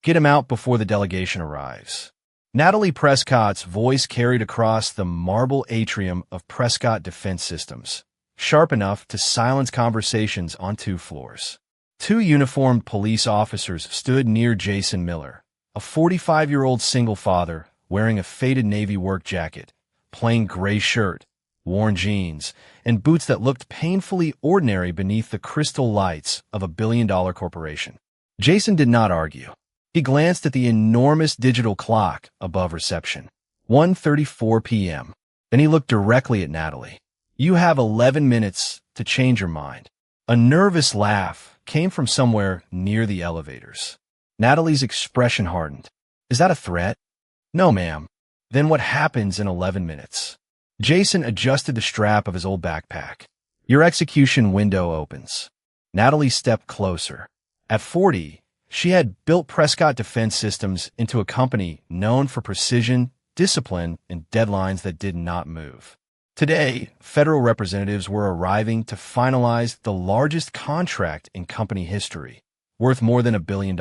Get him out before the delegation arrives. Natalie Prescott's voice carried across the marble atrium of Prescott Defense Systems, sharp enough to silence conversations on 2 floors. 2 uniformed police officers stood near Jason Miller, a 45-year-old single father wearing a faded navy work jacket, plain gray shirt, worn jeans, and boots that looked painfully ordinary beneath the crystal lights of a billion-dollar corporation. Jason did not argue. He glanced at the enormous digital clock above reception. 1:34 p.m. Then he looked directly at Natalie. You have 11 minutes to change your mind. A nervous laugh came from somewhere near the elevators. Natalie's expression hardened. Is that a threat? No, ma'am. Then what happens in 11 minutes? Jason adjusted the strap of his old backpack. Your execution window opens. Natalie stepped closer. At 40, she had built Prescott Defense Systems into a company known for precision, discipline, and deadlines that did not move. Today, federal representatives were arriving to finalize the largest contract in company history, worth more than $1 billion.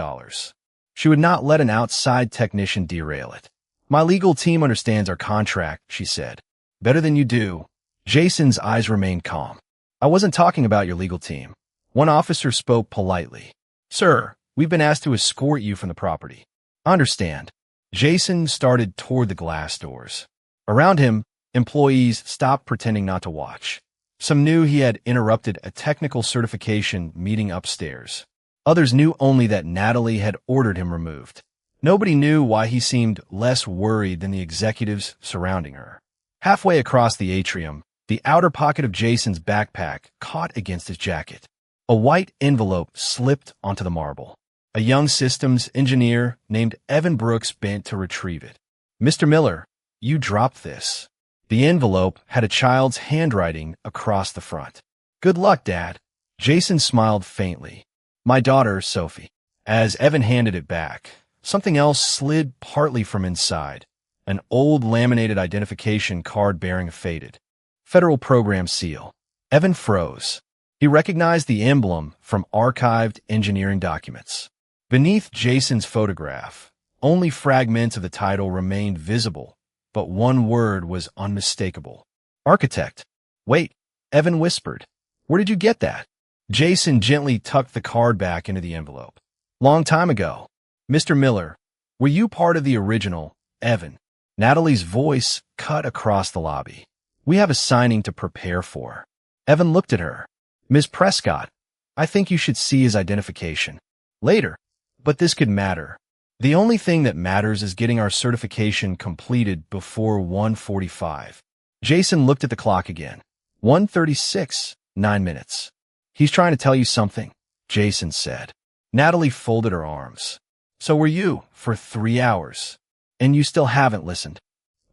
She would not let an outside technician derail it. My legal team understands our contract, she said. Better than you do. Jason's eyes remained calm. I wasn't talking about your legal team. One officer spoke politely. Sir, we've been asked to escort you from the property. I understand. Jason started toward the glass doors. Around him, employees stopped pretending not to watch. Some knew he had interrupted a technical certification meeting upstairs. Others knew only that Natalie had ordered him removed. Nobody knew why he seemed less worried than the executives surrounding her. Halfway across the atrium, the outer pocket of Jason's backpack caught against his jacket. A white envelope slipped onto the marble. A young systems engineer named Evan Brooks bent to retrieve it. Mr. Miller, you dropped this. The envelope had a child's handwriting across the front. Good luck, Dad. Jason smiled faintly. My daughter, Sophie. As Evan handed it back, something else slid partly from inside. An old laminated identification card bearing a faded federal program seal. Evan froze. He recognized the emblem from archived engineering documents. Beneath Jason's photograph, only fragments of the title remained visible, but one word was unmistakable. Architect. Wait, Evan whispered. Where did you get that? Jason gently tucked the card back into the envelope. Long time ago. Mr. Miller, were you part of the original, Evan? Natalie's voice cut across the lobby. We have a signing to prepare for. Evan looked at her. Ms. Prescott, I think you should see his identification. Later. But this could matter. The only thing that matters is getting our certification completed before 1:45. Jason looked at the clock again. 1:36, 9 minutes. He's trying to tell you something, Jason said. Natalie folded her arms. So were you, for 3 hours. And you still haven't listened.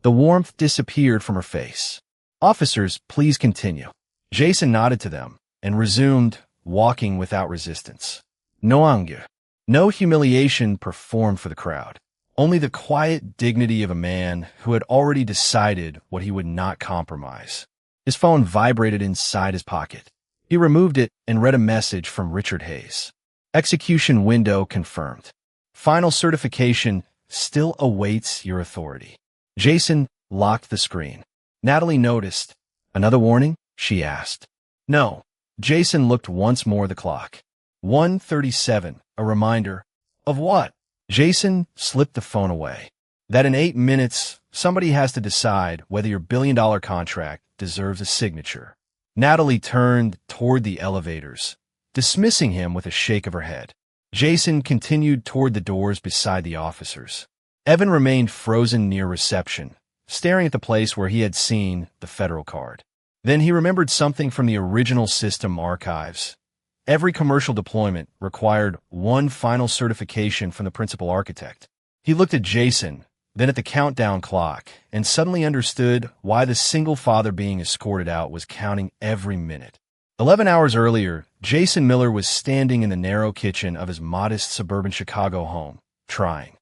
The warmth disappeared from her face. Officers, please continue. Jason nodded to them and resumed, walking without resistance. No anger. No humiliation performed for the crowd. Only the quiet dignity of a man who had already decided what he would not compromise. His phone vibrated inside his pocket. He removed it and read a message from Richard Hayes. Execution window confirmed. Final certification still awaits your authority. Jason locked the screen. Natalie noticed. Another warning? She asked. No. Jason looked once more at the clock. 1:37, a reminder. Of what? Jason slipped the phone away. That in 8 minutes, somebody has to decide whether your billion-dollar contract deserves a signature. Natalie turned toward the elevators, dismissing him with a shake of her head. Jason continued toward the doors beside the officers. Evan remained frozen near reception, staring at the place where he had seen the federal card. Then he remembered something from the original system archives. Every commercial deployment required one final certification from the principal architect. He looked at Jason, then at the countdown clock, and suddenly understood why the single father being escorted out was counting every minute. 11 hours earlier, Jason Miller was standing in the narrow kitchen of his modest suburban Chicago home, trying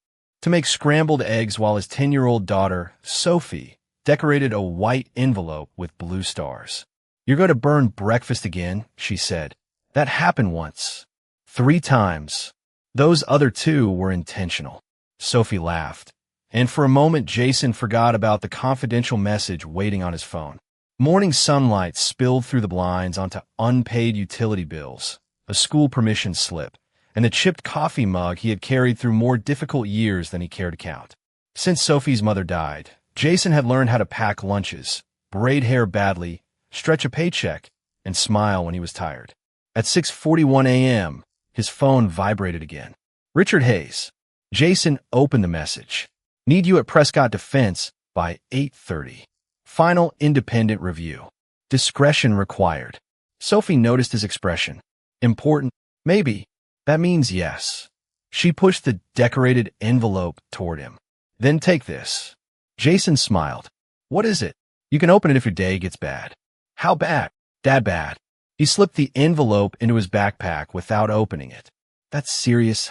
to make scrambled eggs while his 10-year-old daughter, Sophie, decorated a white envelope with blue stars. You're going to burn breakfast again, she said. That happened once. 3 times. Those other two were intentional. Sophie laughed, and for a moment Jason forgot about the confidential message waiting on his phone. Morning sunlight spilled through the blinds onto unpaid utility bills, a school permission slip, and the chipped coffee mug he had carried through more difficult years than he cared to count. Since Sophie's mother died, Jason had learned how to pack lunches, braid hair badly, stretch a paycheck, and smile when he was tired. At 6:41 a.m., his phone vibrated again. Richard Hayes. Jason opened the message. Need you at Prescott Defense by 8:30. Final independent review. Discretion required. Sophie noticed his expression. Important? Maybe. That means yes. She pushed the decorated envelope toward him. Then take this. Jason smiled. What is it? You can open it if your day gets bad. How bad? Dad bad. He slipped the envelope into his backpack without opening it. That's serious.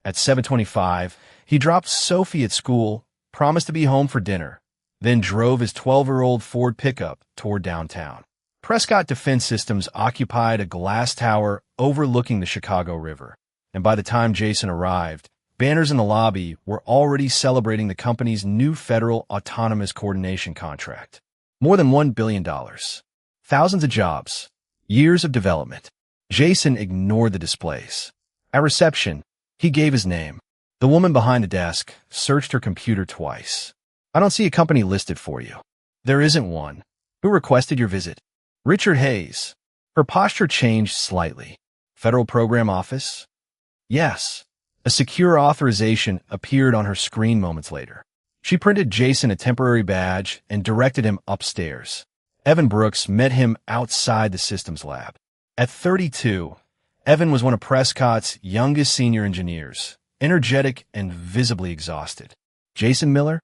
At 7:25, he dropped Sophie at school, promised to be home for dinner, then drove his 12-year-old Ford pickup toward downtown. Prescott Defense Systems occupied a glass tower overlooking the Chicago River, and by the time Jason arrived, banners in the lobby were already celebrating the company's new federal autonomous coordination contract. More than $1 billion. Thousands of jobs. Years of development. Jason ignored the displays. At reception, he gave his name. The woman behind the desk searched her computer twice. I don't see a company listed for you. There isn't one. Who requested your visit? Richard Hayes. Her posture changed slightly. Federal Program Office? Yes. A secure authorization appeared on her screen moments later. She printed Jason a temporary badge and directed him upstairs. Evan Brooks met him outside the systems lab. At 32, Evan was one of Prescott's youngest senior engineers, energetic and visibly exhausted. Jason Miller?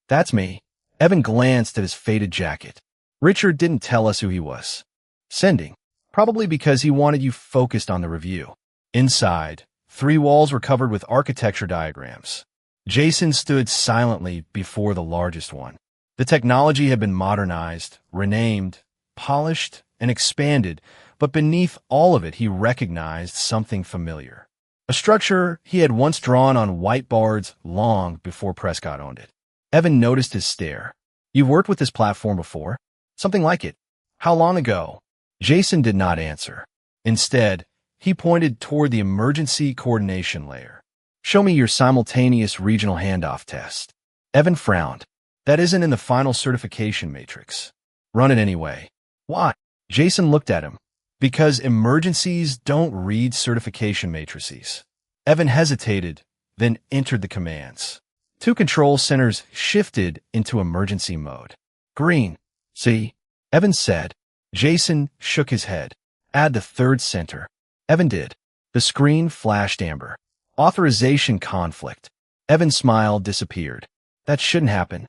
That's me. Evan glanced at his faded jacket. Richard didn't tell us who he was. Sending. Probably because he wanted you focused on the review. Inside, 3 walls were covered with architecture diagrams. Jason stood silently before the largest one. The technology had been modernized, renamed, polished, and expanded, but beneath all of it he recognized something familiar. A structure he had once drawn on whiteboards long before Prescott owned it. Evan noticed his stare. You've worked with this platform before? Something like it. How long ago? Jason did not answer. Instead, he pointed toward the emergency coordination layer. Show me your simultaneous regional handoff test. Evan frowned. That isn't in the final certification matrix. Run it anyway. Why? Jason looked at him. Because emergencies don't read certification matrices. Evan hesitated, then entered the commands. 2 control centers shifted into emergency mode. Green. See? Evan said. Jason shook his head. Add the 3rd center. Evan did. The screen flashed amber. Authorization conflict. Evan's smile disappeared. That shouldn't happen.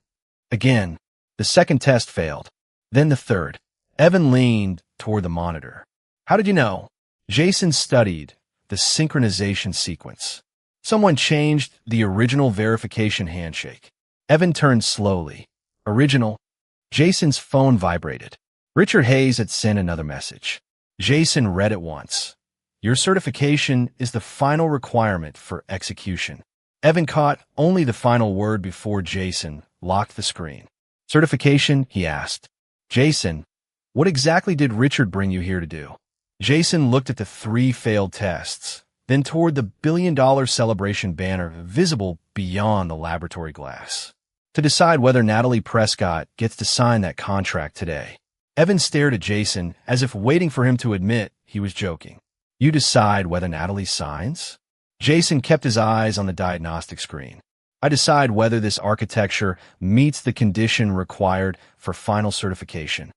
Again, the 2nd test failed. Then the 3rd. Evan leaned toward the monitor. How did you know? Jason studied the synchronization sequence. Someone changed the original verification handshake. Evan turned slowly. Original. Jason's phone vibrated. Richard Hayes had sent another message. Jason read it once. Your certification is the final requirement for execution. Evan caught only the final word before Jason locked the screen. Certification, he asked. Jason, what exactly did Richard bring you here to do? Jason looked at the 3 failed tests, then toward the billion-dollar celebration banner visible beyond the laboratory glass. To decide whether Natalie Prescott gets to sign that contract today. Evan stared at Jason as if waiting for him to admit he was joking. You decide whether Natalie signs? Jason kept his eyes on the diagnostic screen. I decide whether this architecture meets the condition required for final certification.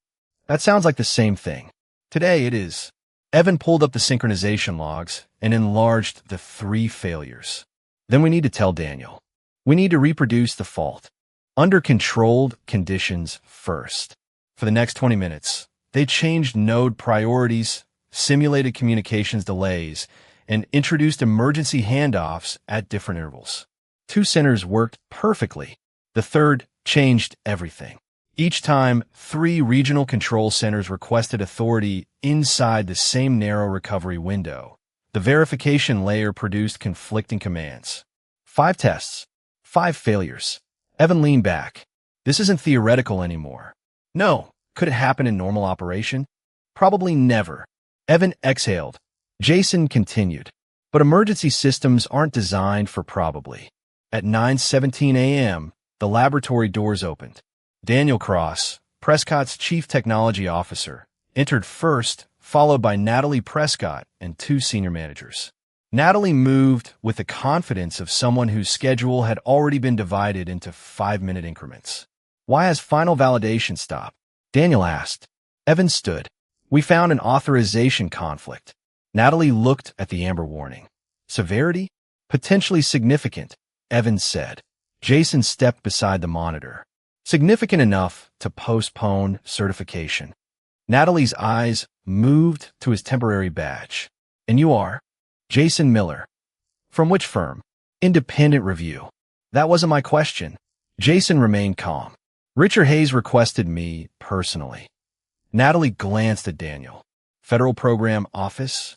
That sounds like the same thing. Today it is. Evan pulled up the synchronization logs and enlarged the 3 failures. Then we need to tell Daniel. We need to reproduce the fault. Under controlled conditions first. For the next 20 minutes, they changed node priorities, simulated communications delays, and introduced emergency handoffs at different intervals. 2 centers worked perfectly. The 3rd changed everything. Each time, 3 regional control centers requested authority inside the same narrow recovery window. The verification layer produced conflicting commands. 5 tests. 5 failures. Evan leaned back. This isn't theoretical anymore. No. Could it happen in normal operation? Probably never. Evan exhaled. Jason continued. But emergency systems aren't designed for probably. At 9:17 a.m., the laboratory doors opened. Daniel Cross, Prescott's chief technology officer, entered first, followed by Natalie Prescott and 2 senior managers. Natalie moved with the confidence of someone whose schedule had already been divided into 5-minute increments. Why has final validation stopped? Daniel asked. Evan stood. We found an authorization conflict. Natalie looked at the amber warning. Severity? Potentially significant, Evan said. Jason stepped beside the monitor. Significant enough to postpone certification. Natalie's eyes moved to his temporary badge. And you are? Jason Miller. From which firm? Independent Review. That wasn't my question. Jason remained calm. Richard Hayes requested me personally. Natalie glanced at Daniel. Federal Program Office?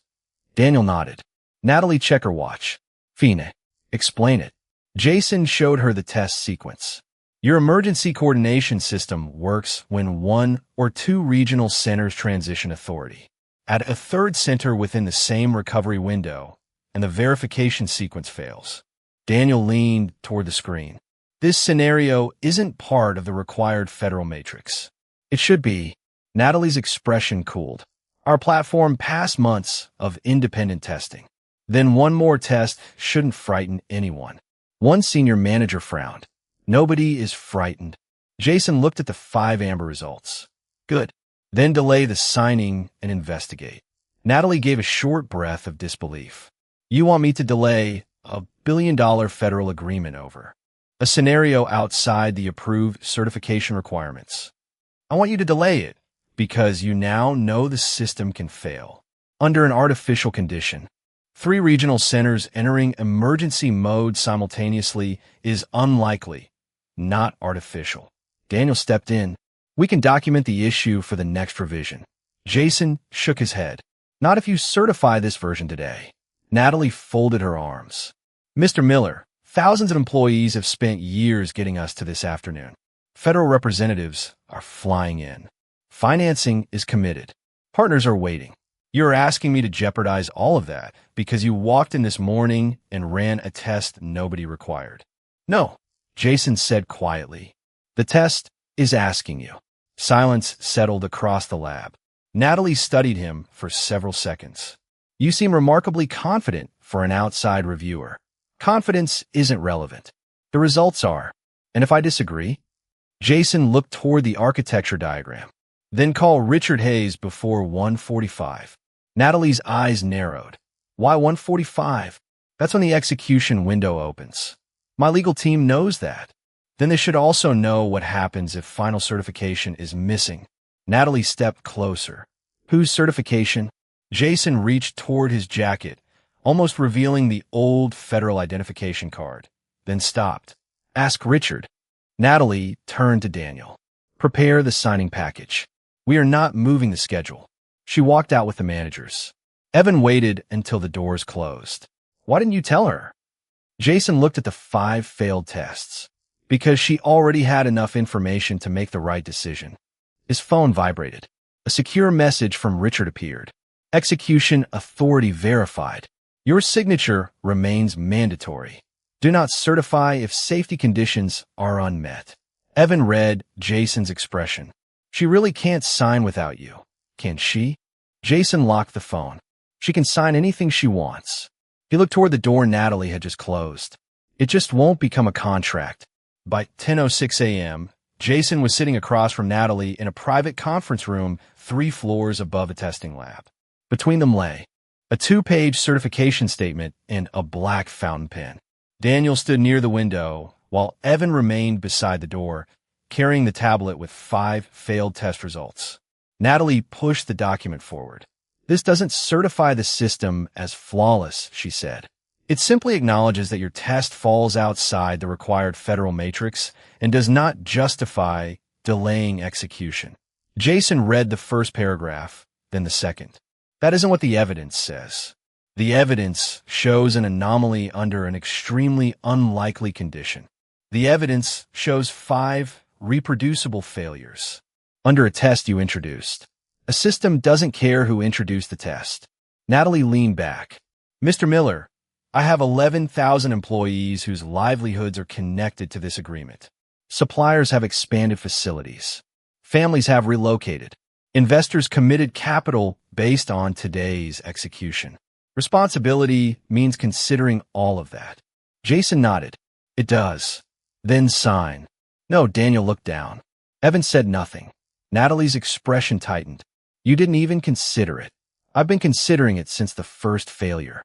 Daniel nodded. Natalie, check her watch. Fine. Explain it. Jason showed her the test sequence. Your emergency coordination system works when 1 or 2 regional centers transition authority. Add a 3rd center within the same recovery window, and the verification sequence fails. Daniel leaned toward the screen. This scenario isn't part of the required federal matrix. It should be. Natalie's expression cooled. Our platform passed months of independent testing. Then one more test shouldn't frighten anyone. One senior manager frowned. Nobody is frightened. Jason looked at the 5 amber results. Good. Then delay the signing and investigate. Natalie gave a short breath of disbelief. You want me to delay a billion-dollar federal agreement over a scenario outside the approved certification requirements? I want you to delay it because you now know the system can fail. Under an artificial condition, 3 regional centers entering emergency mode simultaneously is unlikely, not artificial. Daniel stepped in. We can document the issue for the next revision. Jason shook his head. Not if you certify this version today. Natalie folded her arms. Mr. Miller, thousands of employees have spent years getting us to this afternoon. Federal representatives are flying in. Financing is committed. Partners are waiting. You're asking me to jeopardize all of that because you walked in this morning and ran a test nobody required. No, Jason said quietly. The test is asking you. Silence settled across the lab. Natalie studied him for several seconds. You seem remarkably confident for an outside reviewer. Confidence isn't relevant. The results are. And if I disagree? Jason looked toward the architecture diagram. Then call Richard Hayes before 1:45. Natalie's eyes narrowed. Why 1:45? That's when the execution window opens. My legal team knows that. Then they should also know what happens if final certification is missing. Natalie stepped closer. Whose certification? Jason reached toward his jacket, almost revealing the old federal identification card, then stopped. Ask Richard. Natalie turned to Daniel. Prepare the signing package. We are not moving the schedule. She walked out with the managers. Evan waited until the doors closed. Why didn't you tell her? Jason looked at the 5 failed tests. Because she already had enough information to make the right decision. His phone vibrated. A secure message from Richard appeared. Execution authority verified. Your signature remains mandatory. Do not certify if safety conditions are unmet. Evan read Jason's expression. She really can't sign without you, can she? Jason locked the phone. She can sign anything she wants. He looked toward the door Natalie had just closed. It just won't become a contract. By 10:06 a.m., Jason was sitting across from Natalie in a private conference room 3 floors above a testing lab. Between them lay a 2-page certification statement and a black fountain pen. Daniel stood near the window, while Evan remained beside the door, carrying the tablet with 5 failed test results. Natalie pushed the document forward. This doesn't certify the system as flawless, she said. It simply acknowledges that your test falls outside the required federal matrix and does not justify delaying execution. Jason read the first paragraph, then the second. That isn't what the evidence says. The evidence shows an anomaly under an extremely unlikely condition. The evidence shows 5 reproducible failures. Under a test you introduced. A system doesn't care who introduced the test. Natalie leaned back. Mr. Miller, I have 11,000 employees whose livelihoods are connected to this agreement. Suppliers have expanded facilities. Families have relocated. Investors committed capital based on today's execution. Responsibility means considering all of that. Jason nodded. It does. Then sign. No, Daniel looked down. Evan said nothing. Natalie's expression tightened. You didn't even consider it. I've been considering it since the first failure.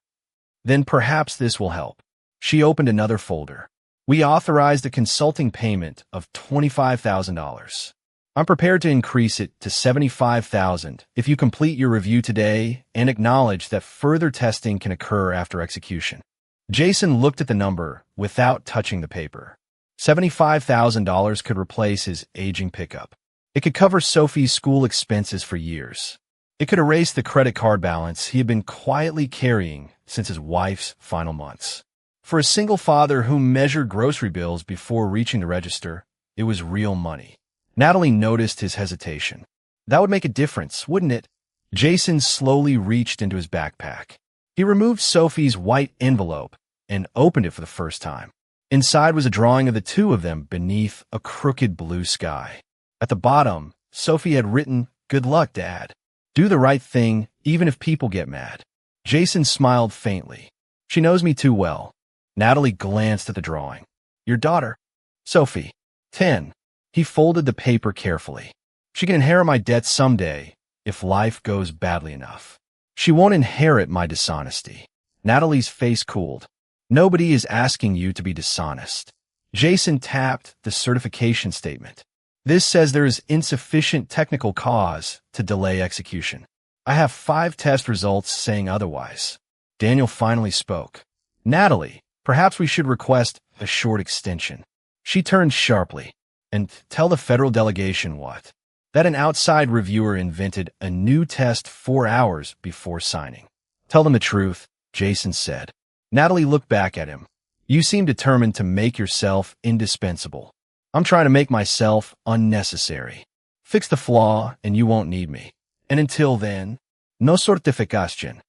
Then perhaps this will help. She opened another folder. We authorized a consulting payment of $25,000. I'm prepared to increase it to $75,000 if you complete your review today and acknowledge that further testing can occur after execution. Jason looked at the number without touching the paper. $75,000 could replace his aging pickup. It could cover Sophie's school expenses for years. It could erase the credit card balance he had been quietly carrying since his wife's final months. For a single father who measured grocery bills before reaching the register, it was real money. Natalie noticed his hesitation. That would make a difference, wouldn't it? Jason slowly reached into his backpack. He removed Sophie's white envelope and opened it for the first time. Inside was a drawing of the two of them beneath a crooked blue sky. At the bottom, Sophie had written, "Good luck, Dad. Do the right thing, even if people get mad." Jason smiled faintly. She knows me too well. Natalie glanced at the drawing. Your daughter? Sophie. 10. He folded the paper carefully. She can inherit my debt someday, if life goes badly enough. She won't inherit my dishonesty. Natalie's face cooled. Nobody is asking you to be dishonest. Jason tapped the certification statement. This says there is insufficient technical cause to delay execution. I have 5 test results saying otherwise. Daniel finally spoke. Natalie, perhaps we should request a short extension. She turned sharply. And tell the federal delegation what? That an outside reviewer invented a new test 4 hours before signing. Tell them the truth, Jason said. Natalie looked back at him. You seem determined to make yourself indispensable. I'm trying to make myself unnecessary. Fix the flaw and you won't need me. And until then, no certificación.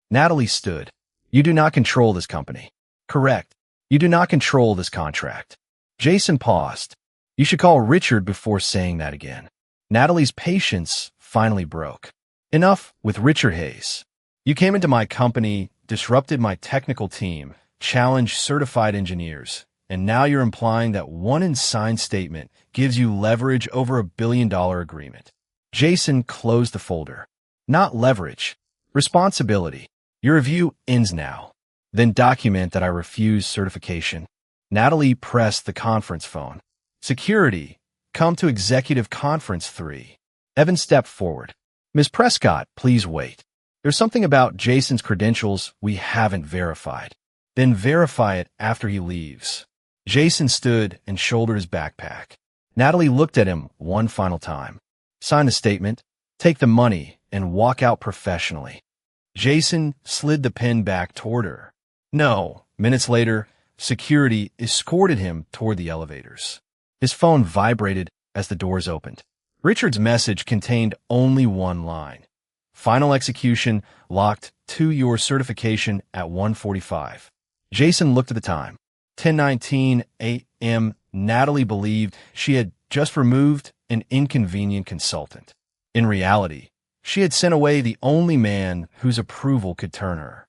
Natalie stood. You do not control this company. Correct. You do not control this contract. Jason paused. You should call Richard before saying that again. Natalie's patience finally broke. Enough with Richard Hayes. You came into my company, disrupted my technical team, challenged certified engineers, and now you're implying that one unsigned statement gives you leverage over $1 billion agreement. Jason closed the folder. Not leverage. Responsibility. Your review ends now. Then document that I refuse certification. Natalie pressed the conference phone. Security, come to Executive Conference 3. Evan stepped forward. Ms. Prescott, please wait. There's something about Jason's credentials we haven't verified. Then verify it after he leaves. Jason stood and shouldered his backpack. Natalie looked at him one final time. Sign the statement, take the money, and walk out professionally. Jason slid the pen back toward her. No. Minutes later, security escorted him toward the elevators. His phone vibrated as the doors opened. Richard's message contained only one line. Final execution locked to your certification at 1:45. Jason looked at the time. 10:19 a.m. Natalie believed she had just removed an inconvenient consultant. In reality, she had sent away the only man whose approval could turn her.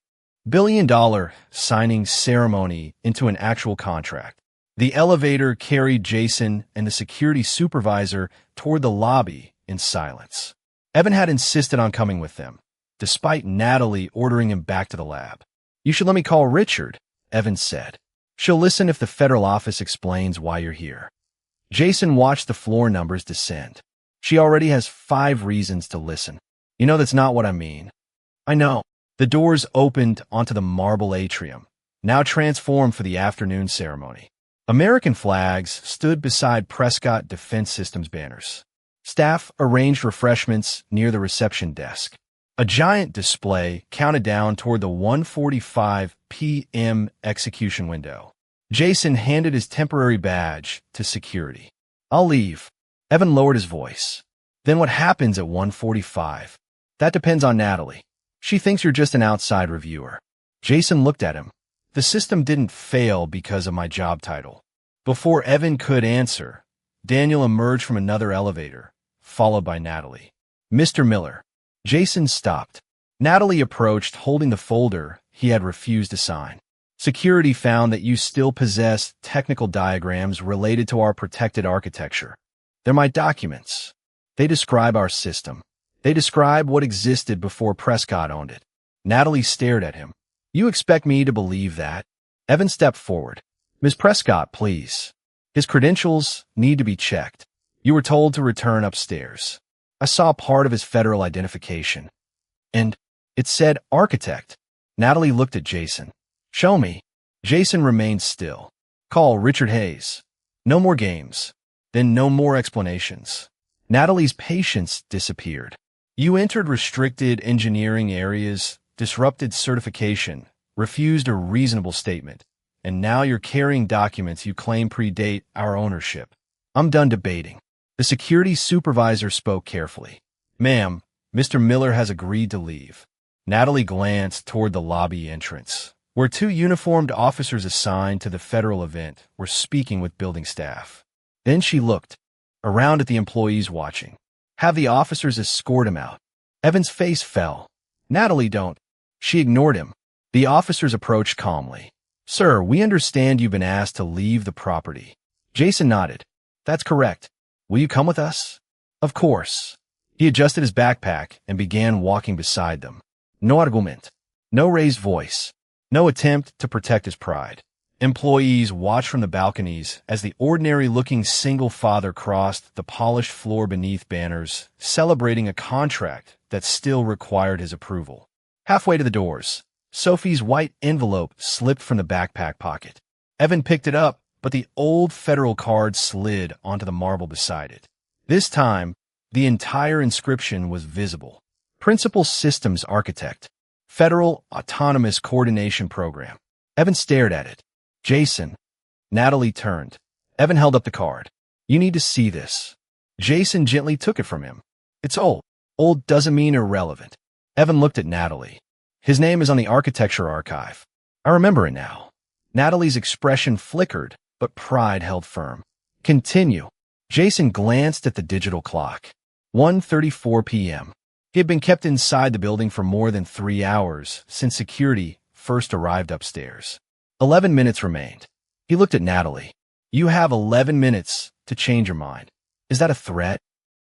$1 billion signing ceremony into an actual contract. The elevator carried Jason and the security supervisor toward the lobby in silence. Evan had insisted on coming with them, despite Natalie ordering him back to the lab. You should let me call Richard, Evan said. She'll listen if the federal office explains why you're here. Jason watched the floor numbers descend. She already has 5 reasons to listen. You know that's not what I mean. I know. The doors opened onto the marble atrium, now transformed for the afternoon ceremony. American flags stood beside Prescott Defense Systems banners. Staff arranged refreshments near the reception desk. A giant display counted down toward the 1:45 p.m. execution window. Jason handed his temporary badge to security. "I'll leave." Evan lowered his voice. "Then what happens at 1:45? "That depends on Natalie. She thinks you're just an outside reviewer." Jason looked at him. "The system didn't fail because of my job title." Before Evan could answer, Daniel emerged from another elevator, followed by Natalie. "Mr. Miller." Jason stopped. Natalie approached, holding the folder he had refused to sign. "Security found that you still possess technical diagrams related to our protected architecture. They're my documents. They describe our system. They describe what existed before Prescott owned it." Natalie stared at him. "You expect me to believe that?" Evan stepped forward. "Ms. Prescott, please. His credentials need to be checked. You were told to return upstairs. I saw part of his federal identification. And it said architect." Natalie looked at Jason. "Show me." Jason remained still. "Call Richard Hayes." No more games. Then no more explanations. Natalie's patience disappeared. "You entered restricted engineering areas, disrupted certification, refused a reasonable statement, and now you're carrying documents you claim predate our ownership. I'm done debating." The security supervisor spoke carefully. "Ma'am, Mr. Miller has agreed to leave." Natalie glanced toward the lobby entrance, where two uniformed officers assigned to the federal event were speaking with building staff. Then she looked around at the employees watching. "Have the officers escort him out." Evan's face fell. "Natalie, don't." She ignored him. The officers approached calmly. "Sir, we understand you've been asked to leave the property." Jason nodded. "That's correct. Will you come with us?" "Of course." He adjusted his backpack and began walking beside them. No argument. No raised voice. No attempt to protect his pride. Employees watched from the balconies as the ordinary-looking single father crossed the polished floor beneath banners, celebrating a contract that still required his approval. Halfway to the doors, Sophie's white envelope slipped from the backpack pocket. Evan picked it up, but the old federal card slid onto the marble beside it. This time, the entire inscription was visible. Principal Systems Architect. Federal Autonomous Coordination Program. Evan stared at it. "Jason." Natalie turned. Evan held up the card. "You need to see this." Jason gently took it from him. "It's old." "Old doesn't mean irrelevant." Evan looked at Natalie. "His name is on the architecture archive. I remember it now." Natalie's expression flickered, but pride held firm. "Continue." Jason glanced at the digital clock. 1:34 p.m. He had been kept inside the building for more than 3 hours since security first arrived upstairs. 11 minutes remained. He looked at Natalie. "You have 11 minutes to change your mind." "Is that a threat?"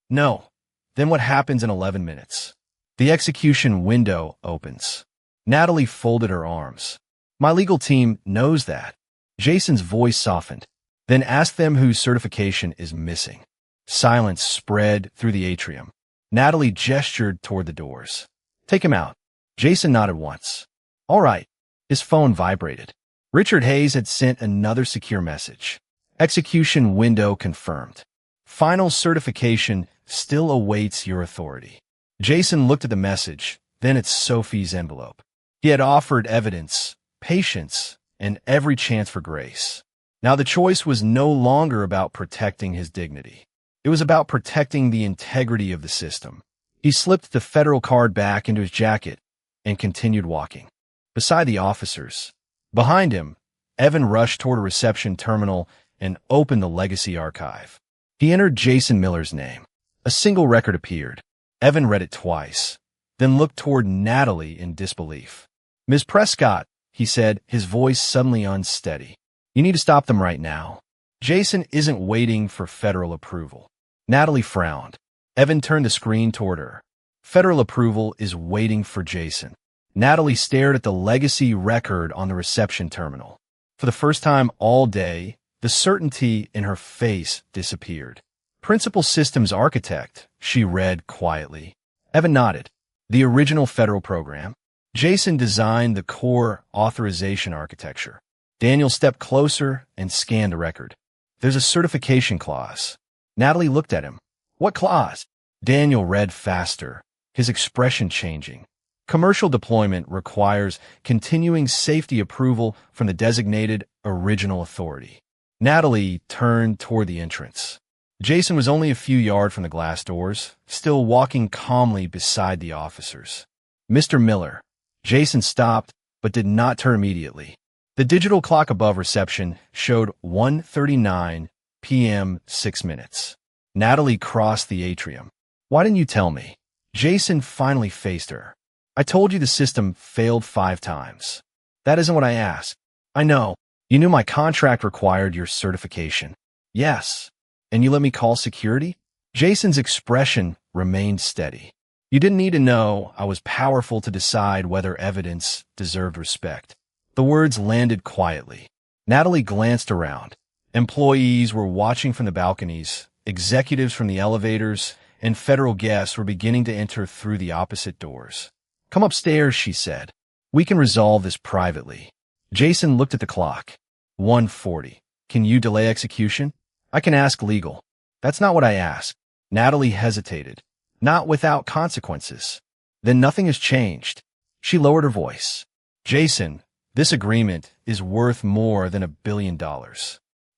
"No." "Then what happens in 11 minutes? The execution window opens." Natalie folded her arms. "My legal team knows that." Jason's voice softened. "Then ask them whose certification is missing." Silence spread through the atrium. Natalie gestured toward the doors. "Take him out." Jason nodded once. "All right." His phone vibrated. Richard Hayes had sent another secure message. "Execution window confirmed. Final certification still awaits your authority." Jason looked at the message, then at Sophie's envelope. He had offered evidence, patience, and every chance for grace. Now the choice was no longer about protecting his dignity. It was about protecting the integrity of the system. He slipped the federal card back into his jacket and continued walking. Beside the officers, behind him, Evan rushed toward a reception terminal and opened the legacy archive. He entered Jason Miller's name. A single record appeared. Evan read it twice, then looked toward Natalie in disbelief. "Ms. Prescott," he said, his voice suddenly unsteady. "You need to stop them right now. Jason isn't waiting for federal approval." Natalie frowned. Evan turned the screen toward her. "Federal approval is waiting for Jason." Natalie stared at the legacy record on the reception terminal. For the first time all day, the certainty in her face disappeared. "Principal Systems Architect," she read quietly. Evan nodded. "The original federal program. Jason designed the core authorization architecture." Daniel stepped closer and scanned the record. "There's a certification clause." Natalie looked at him. "What clause?" Daniel read faster. his expression changing. Commercial deployment requires continuing safety approval from the designated original authority. Natalie turned toward the entrance. Jason was only a few yards from the glass doors, still walking calmly beside the officers. Mr. Miller. Jason stopped, but did not turn immediately. The digital clock above reception showed 1:39 p.m. 6 minutes. Natalie crossed the atrium. Why didn't you tell me? Jason finally faced her. I told you the system failed 5 times. That isn't what I asked. I know. You knew my contract required your certification. Yes. And you let me call security? Jason's expression remained steady. You didn't need to know I was powerful to decide whether evidence deserved respect. The words landed quietly. Natalie glanced around. Employees were watching from the balconies, executives from the elevators, and federal guests were beginning to enter through the opposite doors. Come upstairs, she said. We can resolve this privately. Jason looked at the clock. 1:40. Can you delay execution? I can ask legal. That's not what I asked. Natalie hesitated. Not without consequences. Then nothing has changed. She lowered her voice. Jason, this agreement is worth more than $1 billion.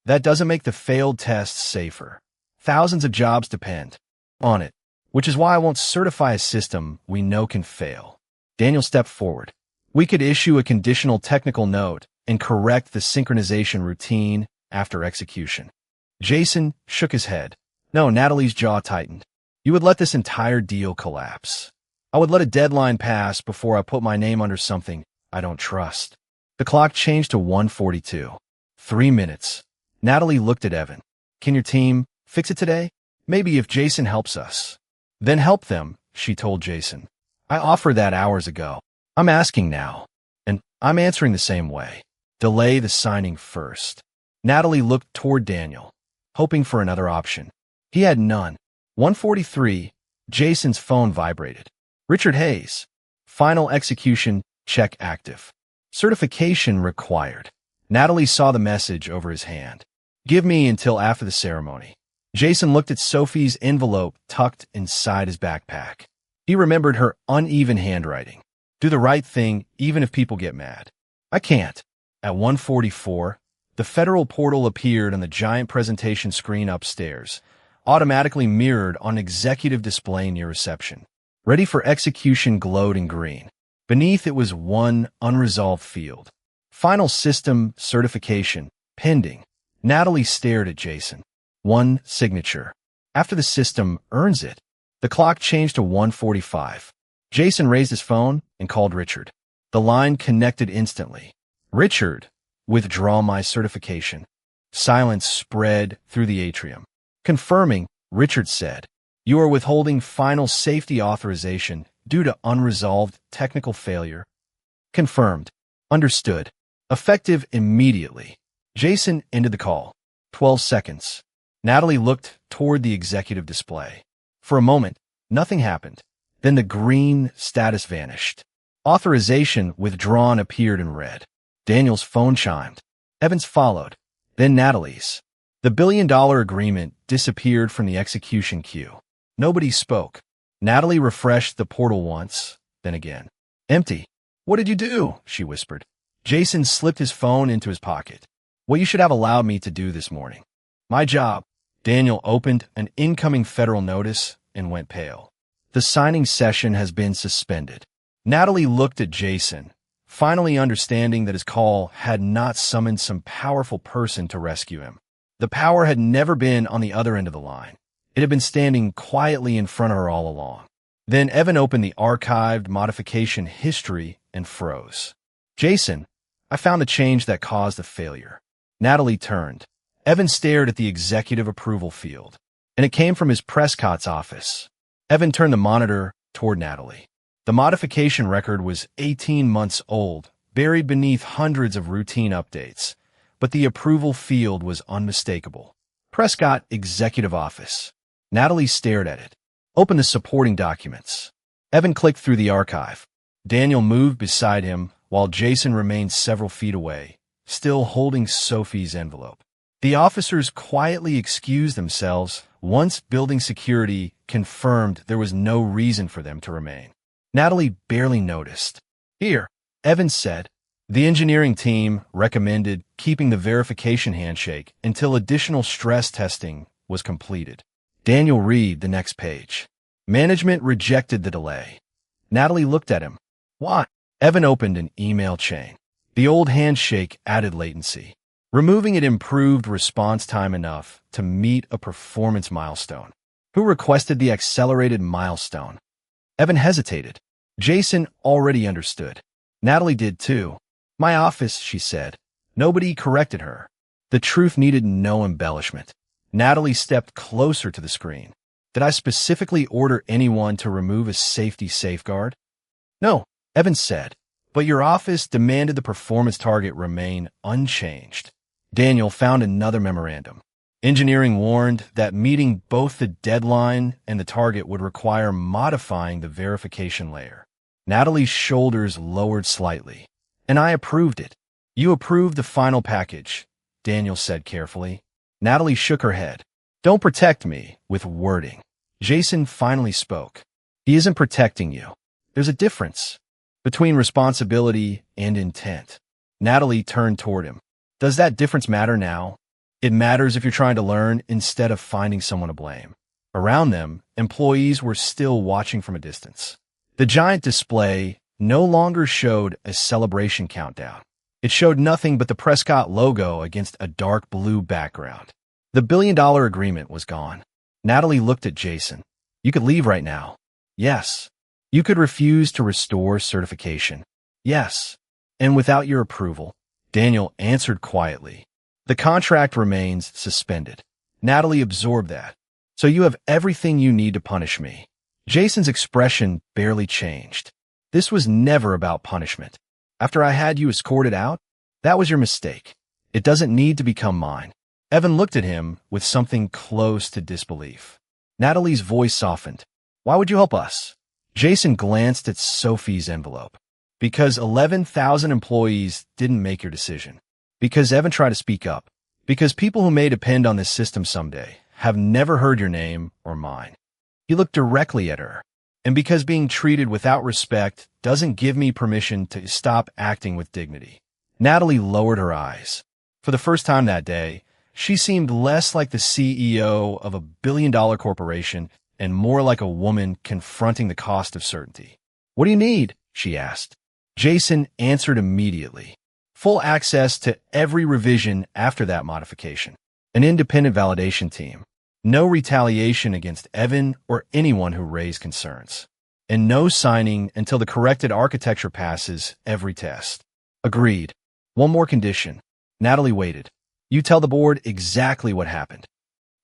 That doesn't make the failed tests safer. Thousands of jobs depend on it, which is why I won't certify a system we know can fail. Daniel stepped forward. We could issue a conditional technical note and correct the synchronization routine after execution. Jason shook his head. No, Natalie's jaw tightened. You would let this entire deal collapse. I would let a deadline pass before I put my name under something I don't trust. The clock changed to 1:42. 3 minutes. Natalie looked at Evan. Can your team fix it today? Maybe if Jason helps us. Then help them, she told Jason. I offered that hours ago. I'm asking now. And I'm answering the same way. Delay the signing first. Natalie looked toward Daniel, hoping for another option. He had none. 1:43, Jason's phone vibrated. Richard Hayes. Final execution, check active. Certification required. Natalie saw the message over his hand. Give me until after the ceremony. Jason looked at Sophie's envelope tucked inside his backpack. He remembered her uneven handwriting. Do the right thing even if people get mad. I can't. At 1:44, the federal portal appeared on the giant presentation screen upstairs, automatically mirrored on executive display near reception. Ready for execution glowed in green. Beneath it was one unresolved field. Final system certification, pending. Natalie stared at Jason. One signature. After the system earns it. The clock changed to 1:45. Jason raised his phone and called Richard. The line connected instantly. Richard, withdraw my certification. Silence spread through the atrium. Confirming, Richard said, you are withholding final safety authorization due to unresolved technical failure. Confirmed. Understood. Effective immediately. Jason ended the call. 12 seconds. Natalie looked toward the executive display. For a moment, nothing happened. Then the green status vanished. Authorization withdrawn appeared in red. Daniel's phone chimed. Evans followed. Then Natalie's. The $1 billion agreement disappeared from the execution queue. Nobody spoke. Natalie refreshed the portal once, then again. Empty. What did you do? She whispered. Jason slipped his phone into his pocket. What you should have allowed me to do this morning. My job. Daniel opened an incoming federal notice and went pale. The signing session has been suspended. Natalie looked at Jason, finally understanding that his call had not summoned some powerful person to rescue him. The power had never been on the other end of the line. It had been standing quietly in front of her all along. Then Evan opened the archived modification history and froze. Jason, I found the change that caused the failure. Natalie turned. Evan stared at the executive approval field, and it came from his Prescott's office. Evan turned the monitor toward Natalie. The modification record was 18 months old, buried beneath hundreds of routine updates, but the approval field was unmistakable. Prescott Executive Office. Natalie stared at it. Open the supporting documents. Evan clicked through the archive. Daniel moved beside him while Jason remained several feet away, still holding Sophie's envelope. The officers quietly excused themselves once building security confirmed there was no reason for them to remain. Natalie barely noticed. Here, Evans said. The engineering team recommended keeping the verification handshake until additional stress testing was completed. Daniel read the next page. Management rejected the delay. Natalie looked at him. Why? Evan opened an email chain. The old handshake added latency. Removing it improved response time enough to meet a performance milestone. Who requested the accelerated milestone? Evan hesitated. Jason already understood. Natalie did too. My office, she said. Nobody corrected her. The truth needed no embellishment. Natalie stepped closer to the screen. Did I specifically order anyone to remove a safety safeguard? No, Evans said, but your office demanded the performance target remain unchanged. Daniel found another memorandum. Engineering warned that meeting both the deadline and the target would require modifying the verification layer. Natalie's shoulders lowered slightly. And I approved it. You approved the final package, Daniel said carefully. Natalie shook her head. Don't protect me with wording. Jason finally spoke. He isn't protecting you. There's a difference between responsibility and intent. Natalie turned toward him. Does that difference matter now? It matters if you're trying to learn instead of finding someone to blame. Around them, employees were still watching from a distance. The giant display no longer showed a celebration countdown. It showed nothing but the Prescott logo against a dark blue background. The billion-dollar agreement was gone. Natalie looked at Jason. You could leave right now. Yes. You could refuse to restore certification. Yes. And without your approval, Daniel answered quietly. The contract remains suspended. Natalie absorbed that. So you have everything you need to punish me. Jason's expression barely changed. This was never about punishment. After I had you escorted out, that was your mistake. It doesn't need to become mine. Evan looked at him with something close to disbelief. Natalie's voice softened. Why would you help us? Jason glanced at Sophie's envelope. Because 11,000 employees didn't make your decision. Because Evan tried to speak up. Because people who may depend on this system someday have never heard your name or mine. He looked directly at her. And because being treated without respect doesn't give me permission to stop acting with dignity. Natalie lowered her eyes. For the first time that day, she seemed less like the CEO of a billion-dollar corporation and more like a woman confronting the cost of certainty. What do you need? She asked. Jason answered immediately. Full access to every revision after that modification. An independent validation team. No retaliation against Evan or anyone who raised concerns. And no signing until the corrected architecture passes every test. Agreed. One more condition. Natalie waited. You tell the board exactly what happened.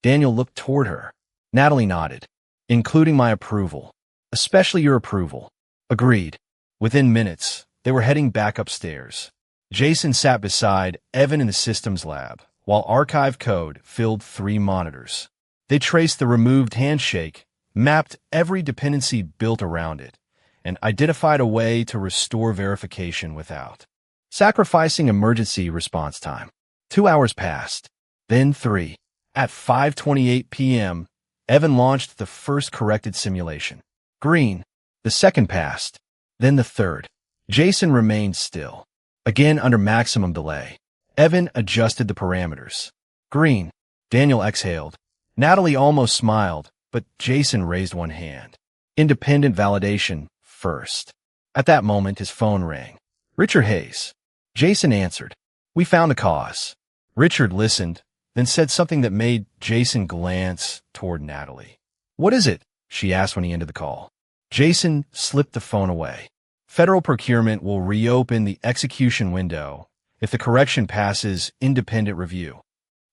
Daniel looked toward her. Natalie nodded. Including my approval. Especially your approval. Agreed. Within minutes, they were heading back upstairs. Jason sat beside Evan in the systems lab, while archive code filled 3 monitors. They traced the removed handshake, mapped every dependency built around it, and identified a way to restore verification without sacrificing emergency response time. 2 hours passed, then 3. At 5:28 p.m., Evan launched the first corrected simulation. Green. The second passed, then the third. Jason remained still, again under maximum delay. Evan adjusted the parameters. Green. Daniel exhaled. Natalie almost smiled, but Jason raised one hand. Independent validation first. At that moment, his phone rang. Richard Hayes. Jason answered. We found the cause. Richard listened, then said something that made Jason glance toward Natalie. What is it? She asked when he ended the call. Jason slipped the phone away. Federal procurement will reopen the execution window if the correction passes independent review.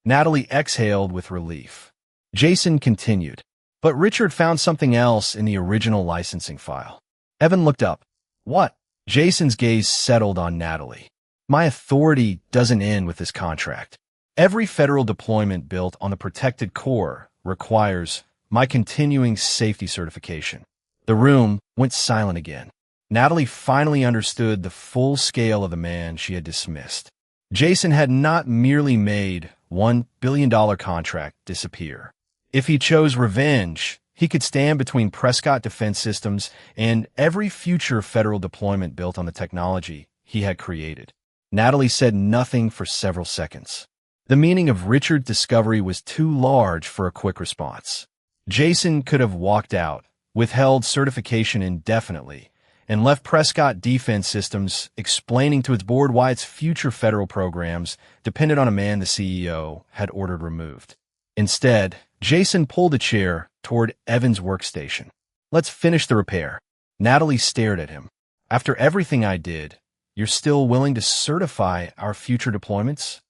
Natalie exhaled with relief. Jason continued. But Richard found something else in the original licensing file. Evan looked up. What? Jason's gaze settled on Natalie. My authority doesn't end with this contract. Every federal deployment built on the protected core requires my continuing safety certification. The room went silent again. Natalie finally understood the full scale of the man she had dismissed. Jason had not merely made $1 billion contract disappear. If he chose revenge, He could stand between Prescott Defense Systems and every future federal deployment built on the technology he had created. Natalie said nothing for several seconds. The meaning of Richard's discovery was too large for a quick response. Jason could have walked out, withheld certification indefinitely, and left Prescott Defense Systems explaining to its board why its future federal programs depended on a man the CEO had ordered removed. Instead, Jason pulled a chair toward Evan's workstation. "Let's finish the repair." Natalie stared at him. "After everything I did, you're still willing to certify our future deployments?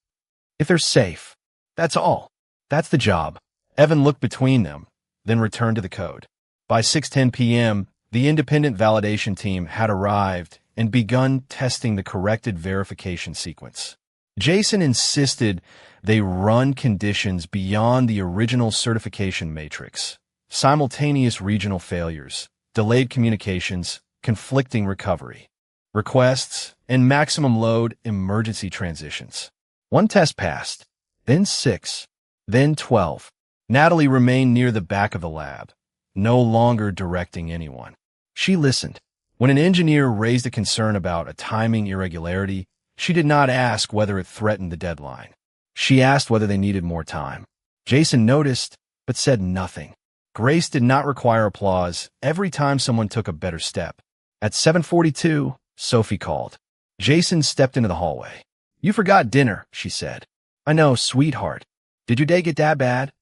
If they're safe. That's all. That's the job." Evan looked between them, then returned to the code. By 6:10 p.m., the independent validation team had arrived and begun testing the corrected verification sequence. Jason insisted they run conditions beyond the original certification matrix: simultaneous regional failures, delayed communications, conflicting recovery requests, and maximum load emergency transitions. One test passed, then 6, then 12. Natalie remained near the back of the lab, no longer directing anyone. She listened. When an engineer raised a concern about a timing irregularity, she did not ask whether it threatened the deadline. She asked whether they needed more time. Jason noticed, but said nothing. Grace did not require applause every time someone took a better step. At 7:42, Sophie called. Jason stepped into the hallway. "You forgot dinner," she said. "I know, sweetheart. Did your day get that bad?"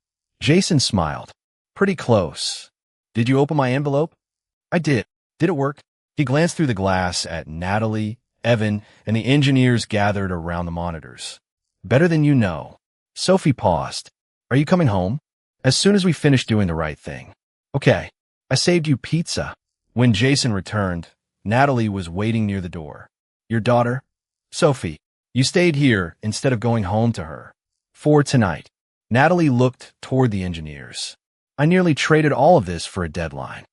Jason smiled. "Pretty close. Did you open my envelope?" "I did. Did it work?" He glanced through the glass at Natalie, Evan, and the engineers gathered around the monitors. "Better than you know." Sophie paused. "Are you coming home?" "As soon as we finish doing the right thing." "Okay. I saved you pizza." When Jason returned, Natalie was waiting near the door. "Your daughter?" "Sophie, you stayed here instead of going home to her." "For tonight." Natalie looked toward the engineers. "I nearly traded all of this for a deadline."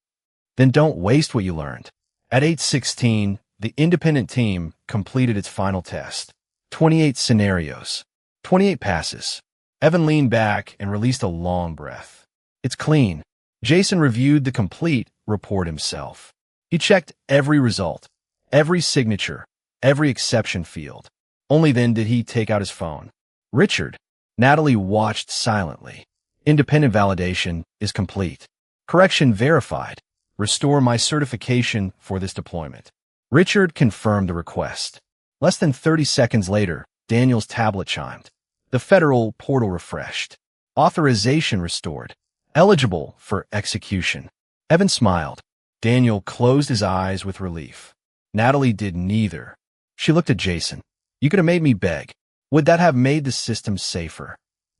"Then don't waste what you learned." At 8:16, the independent team completed its final test. 28 scenarios. 28 passes. Evan leaned back and released a long breath. "It's clean." Jason reviewed the complete report himself. He checked every result, every signature, every exception field. Only then did he take out his phone. "Richard." Natalie watched silently. "Independent validation is complete. Correction verified. Restore my certification for this deployment." Richard confirmed the request. Less than 30 seconds later, Daniel's tablet chimed. The federal portal refreshed. Authorization restored. Eligible for execution. Evan smiled. Daniel closed his eyes with relief. Natalie did neither. She looked at Jason. "You could have made me beg. Would that have made the system safer?"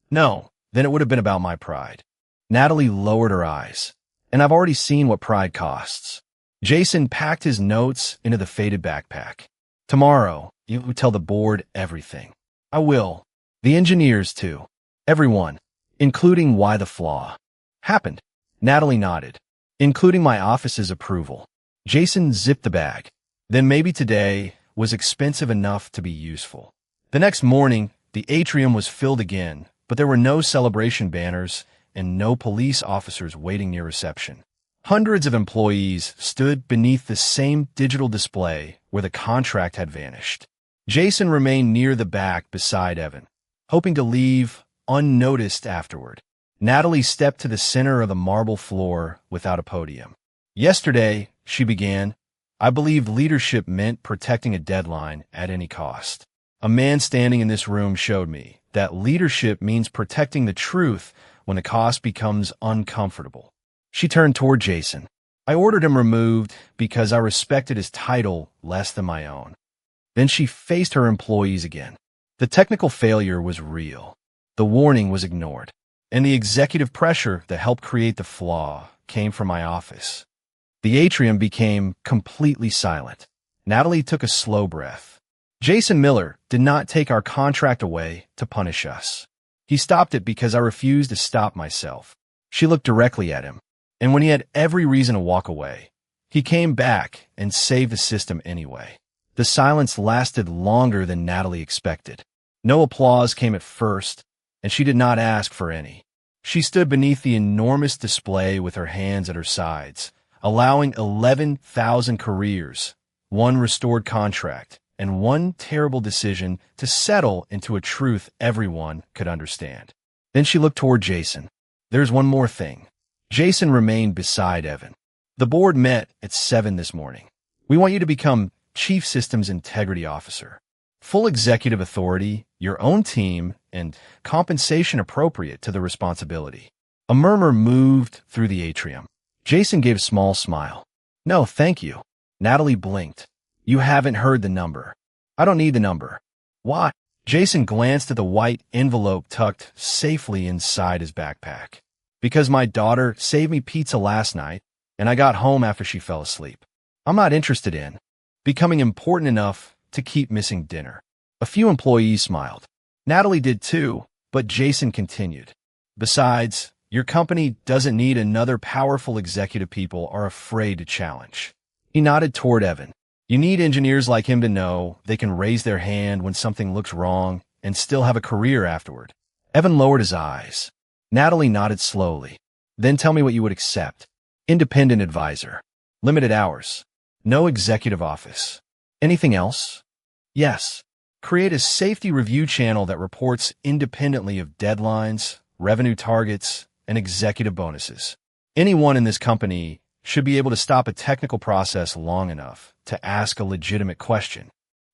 "No, then it would have been about my pride." Natalie lowered her eyes. "And I've already seen what pride costs." Jason packed his notes into the faded backpack. "Tomorrow, you will tell the board everything." "I will. The engineers, too. Everyone, including why the flaw happened." Natalie nodded. "Including my office's approval." Jason zipped the bag. Then maybe today was expensive enough to be useful. The next morning, the atrium was filled again, but there were no celebration banners and no police officers waiting near reception. Hundreds of employees stood beneath the same digital display where the contract had vanished. Jason remained near the back beside Evan, hoping to leave unnoticed afterward. Natalie stepped to the center of the marble floor without a podium. "Yesterday," she began, "I believed leadership meant protecting a deadline at any cost. A man standing in this room showed me that leadership means protecting the truth when the cost becomes uncomfortable." She turned toward Jason. "I ordered him removed because I respected his title less than my own." Then she faced her employees again. The technical failure was real. The warning was ignored. And the executive pressure that helped create the flaw came from my office. The atrium became completely silent. Natalie took a slow breath. "Jason Miller did not take our contract away to punish us. He stopped it because I refused to stop myself." She looked directly at him. "And when he had every reason to walk away, he came back and saved the system anyway." The silence lasted longer than Natalie expected. No applause came at first, and she did not ask for any. She stood beneath the enormous display with her hands at her sides, allowing 11,000 careers, one restored contract, and one terrible decision to settle into a truth everyone could understand. Then she looked toward Jason. There's one more thing. Jason remained beside Evan. The board met at 7 this morning. We want you to become Chief Systems Integrity Officer. Full executive authority, your own team, and compensation appropriate to the responsibility. A murmur moved through the atrium. Jason gave a small smile. No, thank you. Natalie blinked. You haven't heard the number. I don't need the number. Why? Jason glanced at the white envelope tucked safely inside his backpack. Because my daughter saved me pizza last night, and I got home after she fell asleep. I'm not interested in becoming important enough to keep missing dinner. A few employees smiled. Natalie did too, but Jason continued. Besides, your company doesn't need another powerful executive people are afraid to challenge. He nodded toward Evan. You need engineers like him to know they can raise their hand when something looks wrong and still have a career afterward. Evan lowered his eyes. Natalie nodded slowly. Then tell me what you would accept. Independent advisor. Limited hours. No executive office. Anything else? Yes. Create a safety review channel that reports independently of deadlines, revenue targets, and executive bonuses. Anyone in this company should be able to stop a technical process long enough to ask a legitimate question.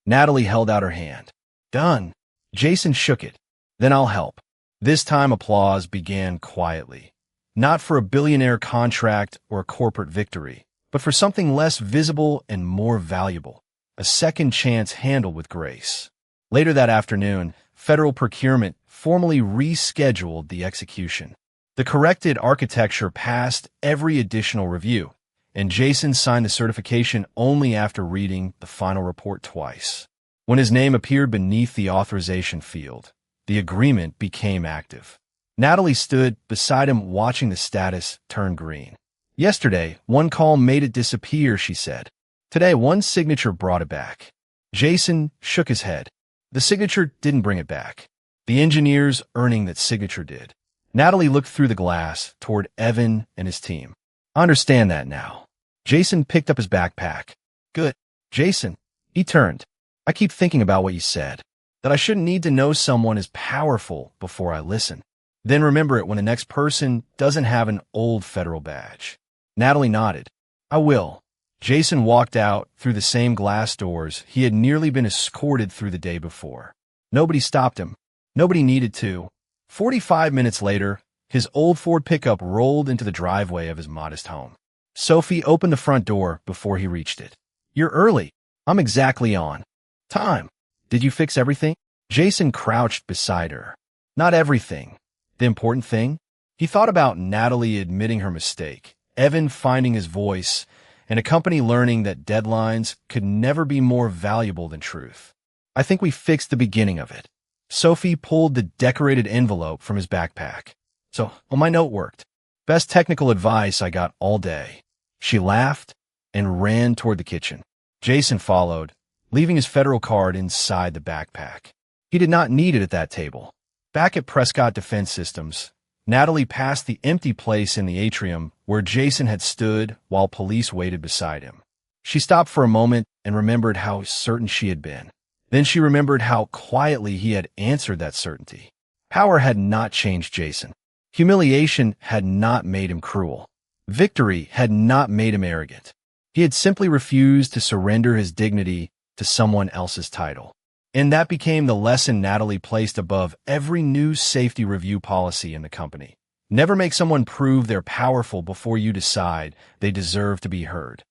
Natalie held out her hand. Done. Jason shook it. Then I'll help. This time applause began quietly. Not for a billionaire contract or a corporate victory, but for something less visible and more valuable. A second chance handled with grace. Later that afternoon, federal procurement formally rescheduled the execution. The corrected architecture passed every additional review, and Jason signed the certification only after reading the final report twice. When his name appeared beneath the authorization field, the agreement became active. Natalie stood beside him watching the status turn green. Yesterday, one call made it disappear, she said. Today, one signature brought it back. Jason shook his head. The signature didn't bring it back. The engineers earning that signature did. Natalie looked through the glass toward Evan and his team. I understand that now. Jason picked up his backpack. Good. Jason. He turned. I keep thinking about what you said. That I shouldn't need to know someone is powerful before I listen. Then remember it when the next person doesn't have an old federal badge. Natalie nodded. I will. Jason walked out through the same glass doors he had nearly been escorted through the day before. Nobody stopped him. Nobody needed to. 45 minutes later, his old Ford pickup rolled into the driveway of his modest home. Sophie opened the front door before he reached it. You're early. I'm exactly on time. Did you fix everything? Jason crouched beside her. Not everything. The important thing? He thought about Natalie admitting her mistake, Evan finding his voice, and a company learning that deadlines could never be more valuable than truth. I think we fixed the beginning of it. Sophie pulled the decorated envelope from his backpack. So, my note worked. Best technical advice I got all day. She laughed and ran toward the kitchen. Jason followed, leaving his federal card inside the backpack. He did not need it at that table. Back at Prescott Defense Systems, Natalie passed the empty place in the atrium where Jason had stood while police waited beside him. She stopped for a moment and remembered how certain she had been. Then she remembered how quietly he had answered that certainty. Power had not changed Jason. Humiliation had not made him cruel. Victory had not made him arrogant. He had simply refused to surrender his dignity to someone else's title. And that became the lesson Natalie placed above every new safety review policy in the company. Never make someone prove they're powerful before you decide they deserve to be heard.